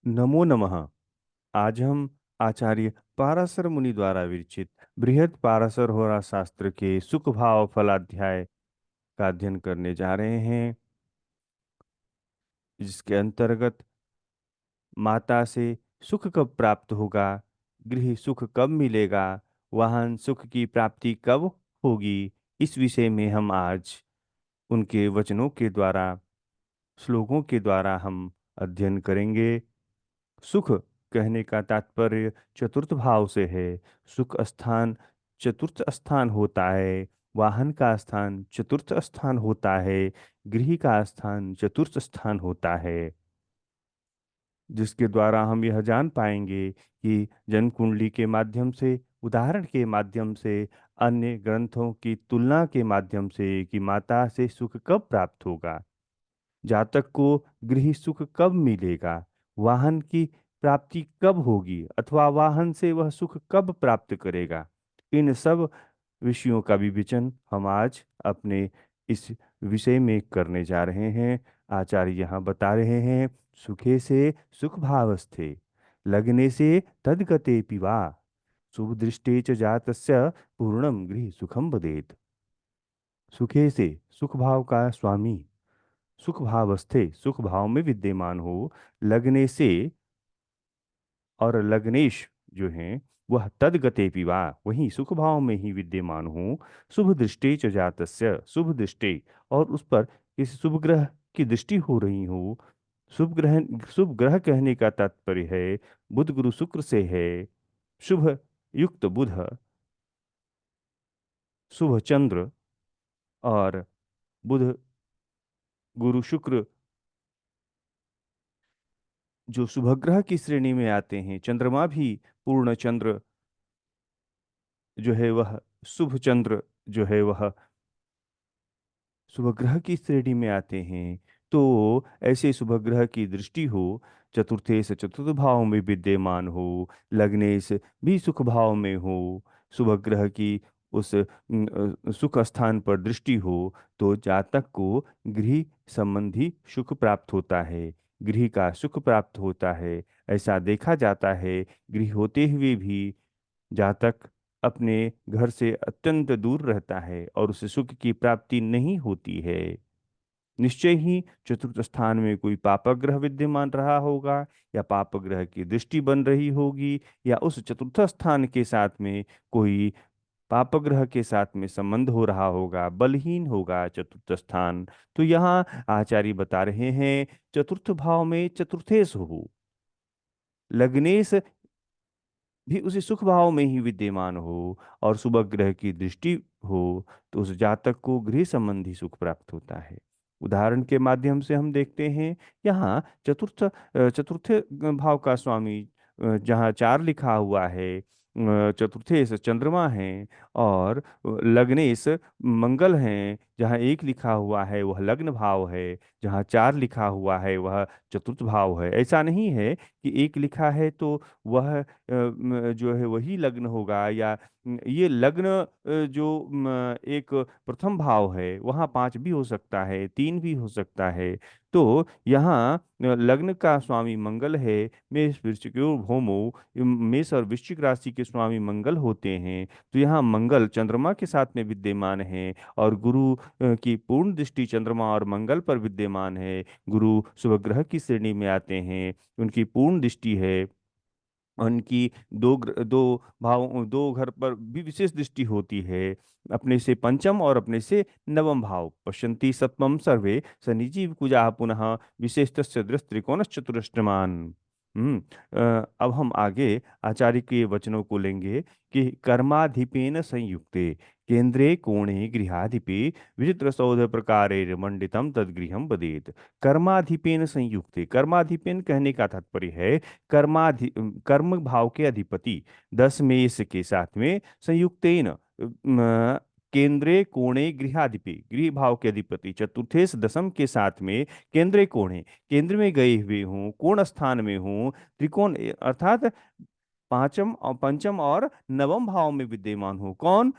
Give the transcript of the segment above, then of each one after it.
नमो नमः। आज हम आचार्य पाराशर मुनि द्वारा विरचित बृहद पाराशर होरा शास्त्र के सुख भाव फलाध्याय का अध्ययन करने जा रहे हैं, जिसके अंतर्गत माता से सुख कब प्राप्त होगा, गृह सुख कब मिलेगा, वाहन सुख की प्राप्ति कब होगी, इस विषय में हम आज उनके वचनों के द्वारा, श्लोकों के द्वारा हम अध्ययन करेंगे। सुख कहने का तात्पर्य चतुर्थ भाव से है। सुख स्थान चतुर्थ स्थान होता है, वाहन का स्थान चतुर्थ स्थान होता है, गृह का स्थान चतुर्थ स्थान होता है, जिसके द्वारा हम यह जान पाएंगे कि जन्म कुंडली के माध्यम से, उदाहरण के माध्यम से, अन्य ग्रंथों की तुलना के माध्यम से कि माता से सुख कब प्राप्त होगा, जातक को गृह सुख कब मिलेगा, वाहन की प्राप्ति कब होगी अथवा वाहन से वह सुख कब प्राप्त करेगा। इन सब विषयों का विवेचन हम आज अपने इस विषय में करने जा रहे हैं। आचार्य यहाँ बता रहे हैं, सुखे से सुख भावस्थे, लगने से तदगते पिवा, शुभ दृष्टे च जातस्य पूर्णम गृह सुखम बदेत। सुखे से सुख भाव का स्वामी, सुख भावस्थे सुख भाव में विद्यमान हो, लगने से और लग्नेश जो हैं वह तदगते पिवा वहीं सुख भाव में ही विद्यमान हो, शुभ दृष्टि च जातस्य शुभ दृष्टि और उस पर किसी शुभ ग्रह की दृष्टि हो रही हो। शुभ ग्रह, शुभ ग्रह कहने का तात्पर्य है बुध गुरु शुक्र से है। शुभ युक्त बुध, शुभ चंद्र और बुध गुरु शुक्र जो शुभ ग्रह की श्रेणी में आते हैं। चंद्रमा भी पूर्ण चंद्र जो है वह शुभ चंद्र जो है वह शुभ ग्रह की श्रेणी में आते हैं। तो ऐसे शुभ ग्रह की दृष्टि हो, चतुर्थे से चतुर्थ भाव में विद्यमान हो, लग्ने से भी सुख भाव में हो, शुभ ग्रह की उस सुख स्थान पर दृष्टि हो, तो जातक को गृह संबंधी सुख प्राप्त होता है, गृह का सुख प्राप्त होता है। ऐसा देखा जाता है, गृह होते हुए भी जातक अपने घर से अत्यंत दूर रहता है और उसे सुख की प्राप्ति नहीं होती है। निश्चय ही चतुर्थ स्थान में कोई पापग्रह विद्यमान रहा होगा, या पापग्रह की दृष्टि बन रही होगी, या उस चतुर्थ स्थान के साथ में कोई पापग्रह के साथ में संबंध हो रहा होगा, बलहीन होगा चतुर्थ स्थान। तो यहाँ आचार्य बता रहे हैं, चतुर्थ भाव में चतुर्थेश हो, लग्नेश भी उसी सुख भाव में ही विद्यमान हो और शुभ ग्रह की दृष्टि हो, तो उस जातक को गृह संबंधी सुख प्राप्त होता है। उदाहरण के माध्यम से हम देखते हैं, यहाँ चतुर्थ भाव का स्वामी जहाँ चार लिखा हुआ है, चतुर्थे से चंद्रमा है और लग्नेश मंगल हैं। जहाँ एक लिखा हुआ है वह लग्न भाव है, जहाँ चार लिखा हुआ है वह चतुर्थ भाव है। ऐसा नहीं है कि एक लिखा है तो वह जो है वही लग्न होगा, या ये लग्न जो एक प्रथम भाव है वहाँ पांच भी हो सकता है, तीन भी हो सकता है। तो यहाँ लग्न का स्वामी मंगल है, मेष वृश्चिक भौमो, मेष और वृश्चिक राशि के स्वामी मंगल होते हैं। तो यहाँ मंगल चंद्रमा के साथ में विद्यमान है और गुरु की पूर्ण दृष्टि चंद्रमा और मंगल पर विद्यमान है। गुरु शुभ ग्रह की श्रेणी में आते हैं, उनकी पूर्ण दृष्टि है। उनकी दो भाव, दो घर पर भी विशेष दृष्टि होती है, अपने से पंचम और अपने से नवम भाव। पश्यन्ति सप्तमं सर्वे शनिजीव कुजा पुनः विशेषतस्य दृष्टि त्रिकोणश्चतुरष्टमान। अब हम आगे आचार्य के वचनों को लेंगे कि कर्माधिपेन संयुक्ते केंद्रे कोणे गृहाधिपे विचित्र सौध प्रकारे मंडितम तद्गृहम बदेत। कर्माधिपेन संयुक्ते, कर्माधिपेन कहने का तात्पर्य है कर्म भाव के अधिपति 10 मेष के साथ में संयुक्तेन केंद्रे कोणे गृहाधिपति, गृह भाव के अधिपति चतुर्थेश दशम के साथ में केंद्रे कोणे, केंद्र में गए हुए हों, कोण स्थान में हों, त्रिकोण अर्थात पंचम और नवम भाव में विद्यमान हो। कौन?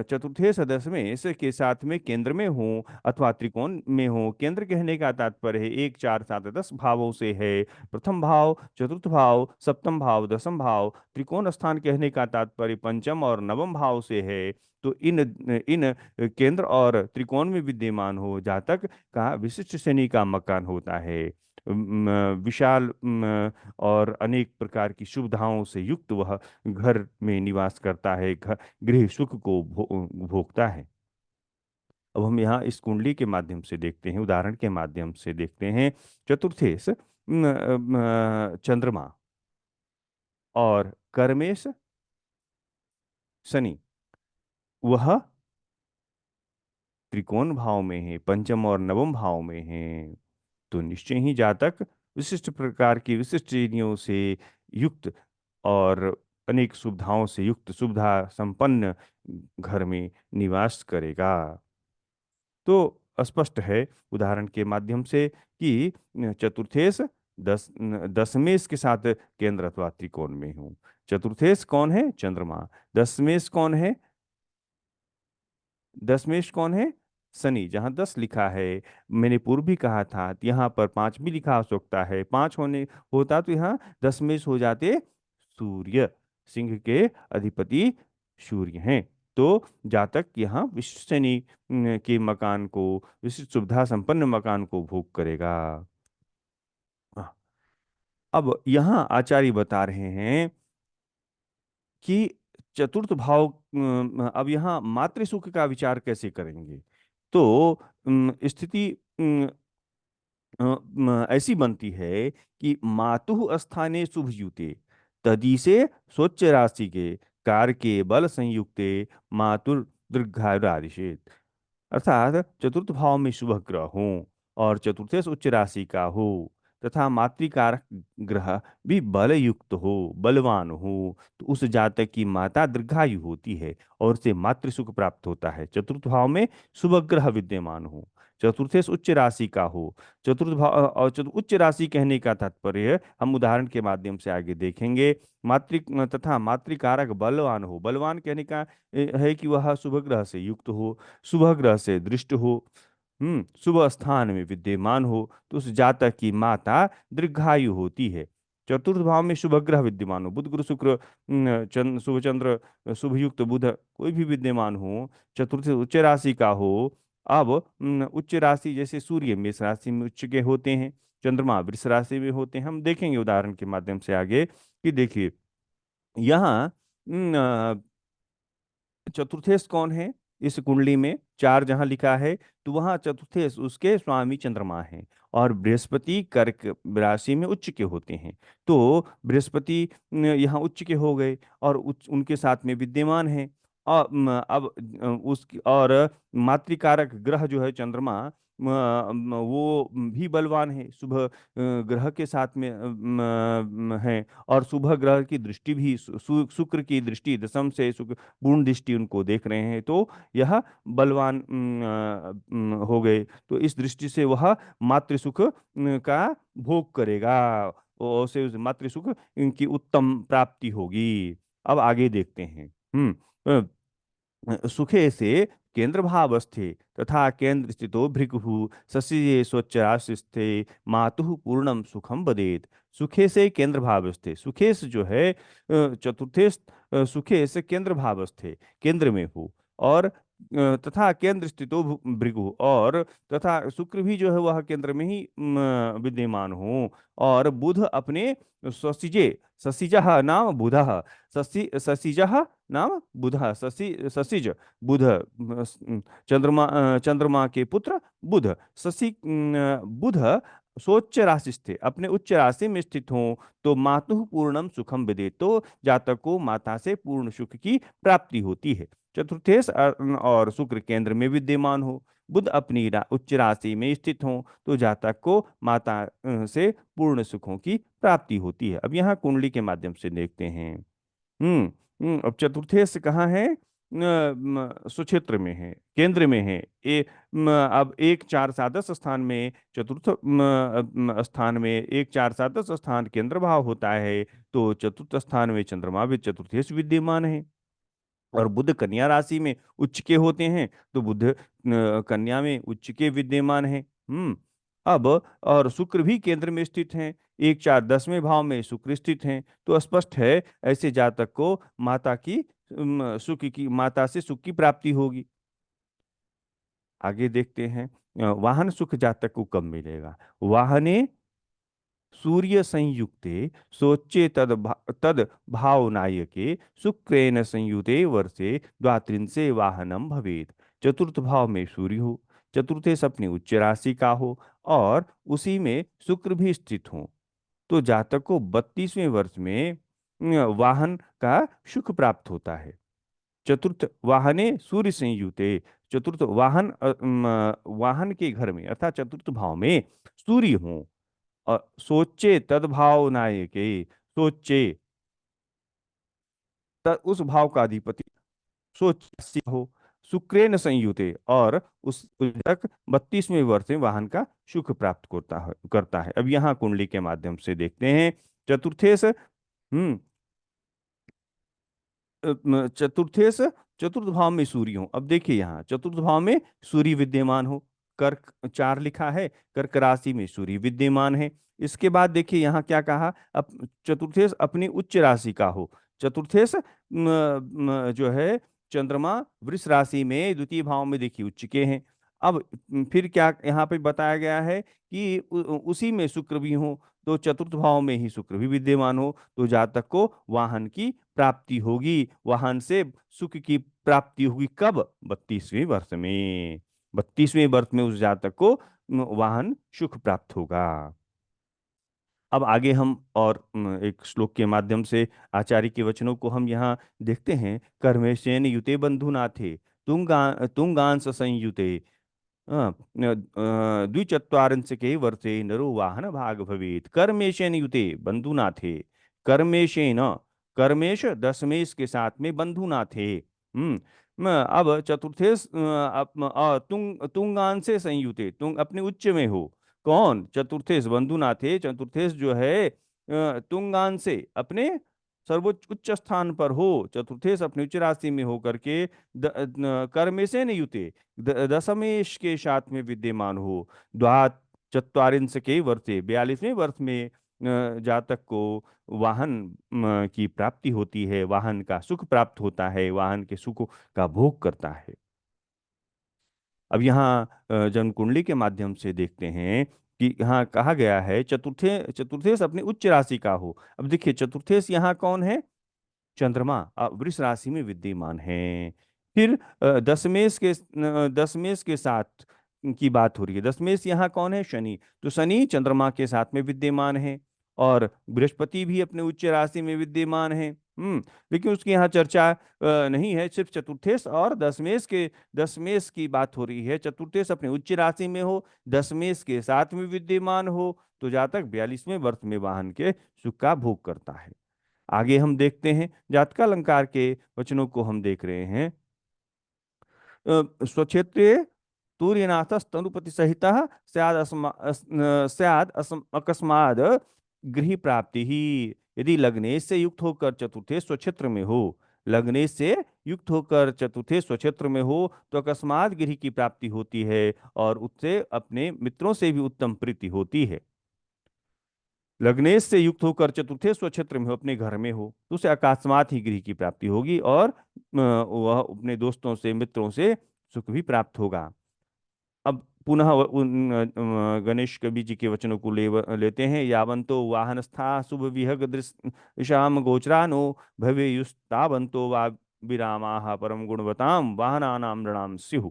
चतुर्थे सदस्य में इसके साथ में केंद्र में हो अथवा त्रिकोण में हो। केंद्र कहने का तात्पर्य है 1 4 7 10 भावों से है। प्रथम भाव, चतुर्थ भाव, सप्तम भाव, दसम भाव। त्रिकोण स्थान कहने का तात्पर्य पंचम और नवम भाव से है। तो इन इन केंद्र और त्रिकोण में विद्यमान हो, जातक का विशिष्ट श्रेणी का मकान होता है। विशाल और अनेक प्रकार की सुविधाओं से युक्त वह घर में निवास करता है, गृह सुख को भोगता है। अब हम यहाँ इस कुंडली के माध्यम से देखते हैं, उदाहरण के माध्यम से देखते हैं। चतुर्थेश चंद्रमा और कर्मेश शनि, वह त्रिकोण भाव में है, पंचम और नवम भाव में है। तो निश्चय ही जातक विशिष्ट प्रकार की विशिष्ट श्रेणियों से युक्त और अनेक सुविधाओं से युक्त, सुविधा संपन्न घर में निवास करेगा। तो स्पष्ट है उदाहरण के माध्यम से कि चतुर्थेश दसमेश के साथ केंद्र अथवा त्रिकोण में हूँ। चतुर्थेश कौन है? चंद्रमा। दसमेश कौन है? दसमेश कौन है? शनि। जहाँ 10 लिखा है, मैंने पूर्व भी कहा था, यहाँ पर 5 भी लिखा हो सकता है। 5 होने होता तो यहाँ दसमेश हो जाते सूर्य। सिंह के अधिपति सूर्य हैं। तो जातक यहाँ विशिष्ट शनि के मकान को, विशिष्ट सुविधा संपन्न मकान को भोग करेगा। अब यहाँ आचार्य बता रहे हैं कि चतुर्थ भाव, अब यहाँ मातृ सुख का विचार कैसे करेंगे? तो स्थिति ऐसी बनती है कि मातुः स्थाने शुभ युते तदिसे स्वच्छ राशि के कार के बल संयुक्ते मातुर दीर्घायुरादिशेत। अर्थात चतुर्थ भाव में शुभ ग्रह हो और चतुर्थेश उच्च राशि का हो तथा मातृकारक ग्रह भी बल युक्त हो, बलवान हो, तो उस जातक की माता दीर्घायु होती है और उसे मातृ सुख प्राप्त होता है। चतुर्थ भाव में शुभ ग्रह विद्यमान हो, चतुर्थेश उच्च राशि का हो। चतुर्थ भाव और उच्च राशि कहने का तात्पर्य हम उदाहरण के माध्यम से आगे देखेंगे। मातृ तथा मातृकारक बलवान हो। बलवान कहने का है कि वह शुभ ग्रह से युक्त हो, शुभ ग्रह से दृष्ट हो, शुभ स्थान में विद्यमान हो, तो उस जातक की माता दीर्घायु होती है। चतुर्थ भाव में शुभ ग्रह विद्यमान हो, बुध गुरु शुक्र शुभ चंद्र, शुभ युक्त बुध कोई भी विद्यमान हो, चतुर्थ उच्च राशि का हो। अब उच्च राशि जैसे सूर्य मेष राशि में उच्च के होते हैं, चंद्रमा वृष राशि में होते हैं। हम देखेंगे उदाहरण के माध्यम से आगे कि देखिए यहाँ चतुर्थेश कौन है? इस कुंडली में 4 जहां लिखा है, तो वहां चतुर्थेश उसके स्वामी चंद्रमा है और बृहस्पति कर्क राशि में उच्च के होते हैं। तो बृहस्पति यहाँ उच्च के हो गए और उनके साथ में विद्यमान है। और अब उस और मातृकारक ग्रह जो है चंद्रमा, वो भी बलवान है, शुभ ग्रह के साथ में है। और शुभ ग्रह की दृष्टि भी शुक्र की दृष्टि दशम से शुक्र पूर्ण दृष्टि उनको देख रहे हैं, तो यह बलवान हो गए। तो इस दृष्टि से वह मातृ सुख का भोग करेगा और उसे उस मातृ सुख की उत्तम प्राप्ति होगी। अब आगे देखते हैं। सुखे से केंद्र भावस्थे तथा केंद्र स्थितो भृगु शशि स्वच्चास्थे मातु पूर्णम सुखम बदेत। सुखे से केंद्र भावस्थे, सुखेश जो है चतुर्थेश, सुखेश केंद्र भावस्थे केंद्र में हो और तथा केंद्र स्थितो भृगु, और तथा शुक्र भी जो है वह केंद्र में ही विद्यमान हो। और बुध अपने स्वसिजे, ससिजः नाम बुधः, ससिजः नाम बुधः, ससिज बुध, चंद्रमा के पुत्र बुध, बुध सोच्च राशि स्थित, अपने उच्च राशि में स्थित हो, तो मातु पूर्णम सुखम विदे, तो जातक को माता से पूर्ण सुख की प्राप्ति होती है। चतुर्थेश और शुक्र केंद्र में विद्यमान हो, बुध अपनी उच्च राशि में स्थित हो, तो जातक को माता से पूर्ण सुखों की प्राप्ति होती है। अब यहाँ कुंडली के माध्यम से देखते हैं। अब चतुर्थेश कहाँ है? सुक्षेत्र में है, केंद्र में है। अब एक चार सादस स्थान में चतुर्थ स्थान में एक चार सादस स्थान केंद्र भाव होता है, तो चतुर्थ स्थान में चंद्रमा भी चतुर्थेश विद्यमान है। और बुध कन्या राशि में उच्च के होते हैं, तो बुध कन्या में उच्च के विद्यमान है। अब और शुक्र भी केंद्र में स्थित हैं, एक चार दसवें भाव में शुक्र स्थित हैं, तो स्पष्ट है ऐसे जातक को सुख की माता से सुख की प्राप्ति होगी। आगे देखते हैं, वाहन सुख जातक को कब मिलेगा। वाहने सूर्य संयुक्ते सोचे तद भावनायके शुक्रेन संयुते वर्षे द्वात्रिंशे वाहनम भवेत। चतुर्थ भाव में सूर्य हो, चतुर्थे अपनी उच्च राशि का हो, और उसी में शुक्र भी स्थित हो, तो जातक को 32वें वर्ष में वाहन का सुख प्राप्त होता है। चतुर्थ वाहने सूर्य संयुते, चतुर्थ वाहन के घर में अर्थात चतुर्थ भाव में सूर्य हो, और सोचे तद्भावनाय के, सोचे उस भाव का अधिपति सोच हो, शुक्रेन संयुते, और उस तक 32वें वर्ष में वाहन का सुख प्राप्त करता है। अब यहाँ कुंडली के माध्यम से देखते हैं चतुर्थेश। हम्म चतुर्थेश, चतुर्थ भाव में सूर्य हो। अब देखिए यहाँ चतुर्थ भाव में सूर्य विद्यमान हो, कर्क चार लिखा है, कर्क राशि में सूर्य विद्यमान है। इसके बाद देखिए यहाँ क्या कहा, अब चतुर्थेश अपनी उच्च राशि का हो। चतुर्थेश जो है चंद्रमा वृष राशि में द्वितीय भाव में देखिए उच्च के हैं। अब फिर क्या यहाँ पे बताया गया है कि उसी में शुक्र भी हो, तो चतुर्थ भाव में ही शुक्र भी विद्यमान हो, तो जातक को वाहन की प्राप्ति होगी, वाहन से सुख की प्राप्ति होगी। कब? 32वें वर्ष में। 32वें वर्ष में उस जातक को वाहन सुख प्राप्त होगा। अब आगे हम और एक श्लोक के माध्यम से आचार्य के वचनों को हम यहाँ देखते हैं। कर्मेशेन युते बंधुनाथे तुंगांस संयुते द्विचत्वारिंशके वर्षे नरो वाहन भाग भवेत। कर्मेशेन युते बंधुनाथे, कर्मेशेन, कर्मेश दशमेश के साथ में बंधुनाथे। अब चतुर्थेश तुंगान से संयुते, तुंग अपने उच्च में हो। कौन? चतुर्थेश बंधुनाथे, चतुर्थेश जो है तुंगान से अपने सर्वोच्च उच्च स्थान पर हो, चतुर्थेश अपनी उच्च राशि में हो करके कर्मेशेन युते, दशमेश के साथ में विद्यमान हो। द्वा चत्वारिंश के वर्षे 42वें वर्ष में जातक को वाहन की प्राप्ति होती है, वाहन का सुख प्राप्त होता है, वाहन के सुख का भोग करता है। अब यहाँ जन्म कुंडली के माध्यम से देखते हैं कि यहाँ कहा गया है चतुर्थेश अपनी उच्च राशि का हो। अब देखिए चतुर्थेश यहाँ कौन है? चंद्रमा वृष राशि में विद्यमान है। फिर दशमेश के साथ की बात हो रही है। दशमेश यहाँ कौन है? शनि। तो शनि चंद्रमा के साथ में विद्यमान है, और बृहस्पति भी अपने उच्च राशि में विद्यमान है। लेकिन उसकी यहाँ चर्चा नहीं है, सिर्फ चतुर्थेश और दशमेश की बात हो रही है। चतुर्थेश अपने उच्च राशि में हो, दशमेश के साथ में विद्यमान हो, तो जातक 42वें वर्ष में वाहन के सुख का भोग करता है। आगे हम देखते हैं जातकालंकार के वचनों को हम देख रहे हैं। स्वक्षेत्रे तूर्यनाथस्तनुपति सहित अकस्माद गृह प्राप्ति ही। यदि लग्नेश से युक्त होकर चतुर्थे स्वक्षेत्र में हो, लग्नेश से युक्त होकर चतुर्थे स्वक्षेत्र में हो, तो अकस्मात गृह की प्राप्ति होती है, और उससे अपने मित्रों से भी उत्तम प्रीति होती है। लग्नेश से युक्त होकर चतुर्थे स्वक्षेत्र में हो, अपने घर में हो, तो उसे अकस्मात ही गृह की प्राप्ति होगी, और वह अपने दोस्तों से मित्रों से सुख भी प्राप्त होगा। अब पुनः गणेश कवि जी के वचनों को लेते हैं। यावंतो वाहनस्था शुभ विहग दृशाम गोचरानो भवेयुस्तावंतो वा विरामाः परम गुणवताम वाहनानाम नृणाम स्युः।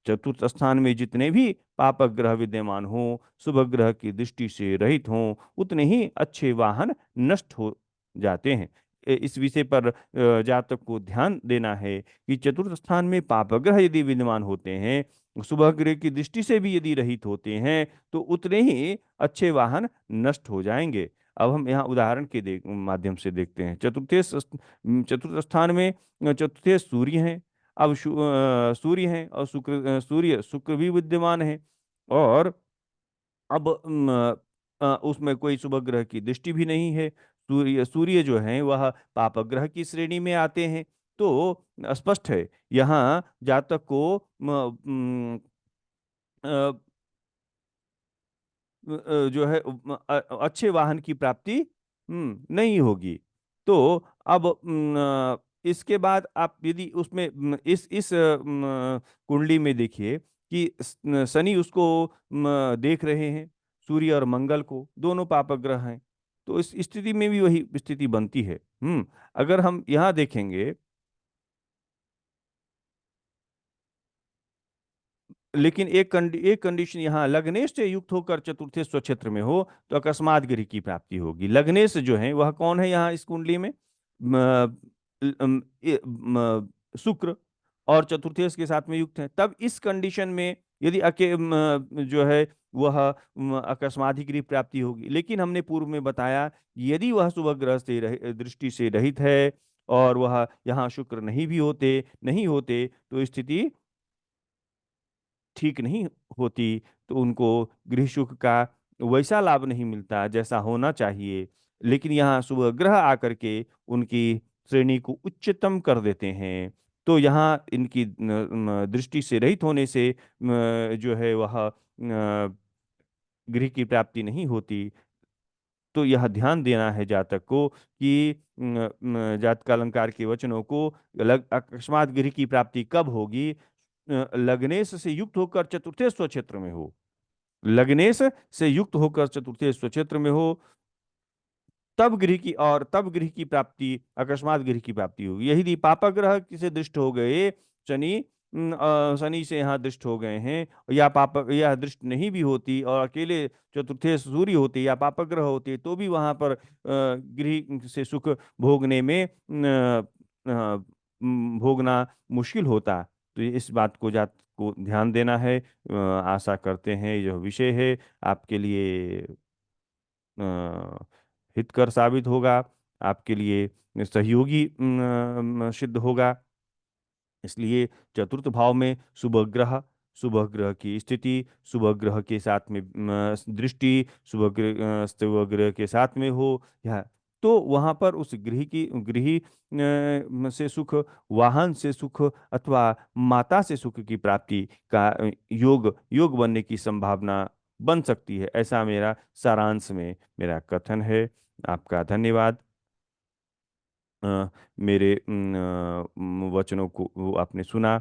चतुर्थ स्थान में जितने भी पापक ग्रह विद्यमान हो, शुभ ग्रह की दृष्टि से रहित हों, उतने ही अच्छे वाहन नष्ट हो जाते हैं। इस विषय पर जातक को ध्यान देना है कि चतुर्थ स्थान में पापग्रह यदि विद्यमान होते हैं, शुभ ग्रह की दृष्टि से भी यदि रहित होते हैं, तो उतने ही अच्छे वाहन नष्ट हो जाएंगे। अब हम यहाँ उदाहरण के माध्यम से देखते हैं। चतुर्थ स्थान में चतुर्थ सूर्य हैं, अब सूर्य हैं और सूर्य शुक्र भी विद्यमान है। और अब उसमें कोई शुभ ग्रह की दृष्टि भी नहीं है। सूर्य सूर्य जो है वह पाप ग्रह की श्रेणी में आते हैं। तो स्पष्ट है यहाँ जातक को अ, जो है अच्छे वाहन की प्राप्ति नहीं होगी। तो अब इसके बाद आप यदि उसमें इस कुंडली में देखिए कि शनि उसको देख रहे हैं, सूर्य और मंगल को, दोनों पापक ग्रह हैं। तो इस स्थिति में भी वही स्थिति बनती है। अगर हम यहाँ देखेंगे, लेकिन एक कंडीशन यहाँ, लग्नेश से युक्त होकर चतुर्थ स्वक्षेत्र में हो तो अकस्मात गृह की प्राप्ति होगी। लग्नेश जो है वह कौन है यहाँ इस कुंडली में? शुक्र और चतुर्थेश के साथ में युक्त है। तब इस कंडीशन में यदि जो है वह अकस्मात गृह प्राप्ति होगी। लेकिन हमने पूर्व में बताया, यदि वह शुभ ग्रह से दृष्टि से रहित है और वह यहाँ शुक्र नहीं होते तो स्थिति ठीक नहीं होती। तो उनको गृह सुख का वैसा लाभ नहीं मिलता जैसा होना चाहिए। लेकिन यहाँ शुभ ग्रह आकर के उनकी श्रेणी को उच्चतम कर देते हैं। तो यहाँ इनकी दृष्टि से रहित होने से जो है वह गृह की प्राप्ति नहीं होती। तो यह ध्यान देना है जातक को कि जातक का अलंकार के वचनों को अकस्मात गृह की प्राप्ति कब होगी? लग्नेश से युक्त होकर चतुर्थ स्वक्षेत्र में हो। लग्नेश से युक्त होकर चतुर्थ स्वक्षेत्र में हो, तब गृह की प्राप्ति, अकस्मात गृह की प्राप्ति होगी। यही पापा ग्रह किसे दृष्ट हो गए, शनि शनि से यहाँ दृष्ट हो गए हैं, या पाप यह दृष्ट नहीं भी होती और अकेले चतुर्थे सूर्य होते या पाप ग्रह होते तो भी वहां पर गृह से सुख भोगने में भोगना मुश्किल होता। तो इस बात को जात को ध्यान देना है। आशा करते हैं यह विषय है आपके लिए हितकर साबित होगा, आपके लिए सहयोगी सिद्ध होगा। इसलिए चतुर्थ भाव में शुभ ग्रह की स्थिति, शुभ ग्रह के साथ में दृष्टि, शुभ ग्रह के साथ में हो, या तो वहां पर उस गृह से सुख, वाहन से सुख अथवा माता से सुख की प्राप्ति का योग बनने की संभावना बन सकती है। ऐसा मेरा सारांश में मेरा कथन है। आपका धन्यवाद। मेरे वचनों को आपने सुना।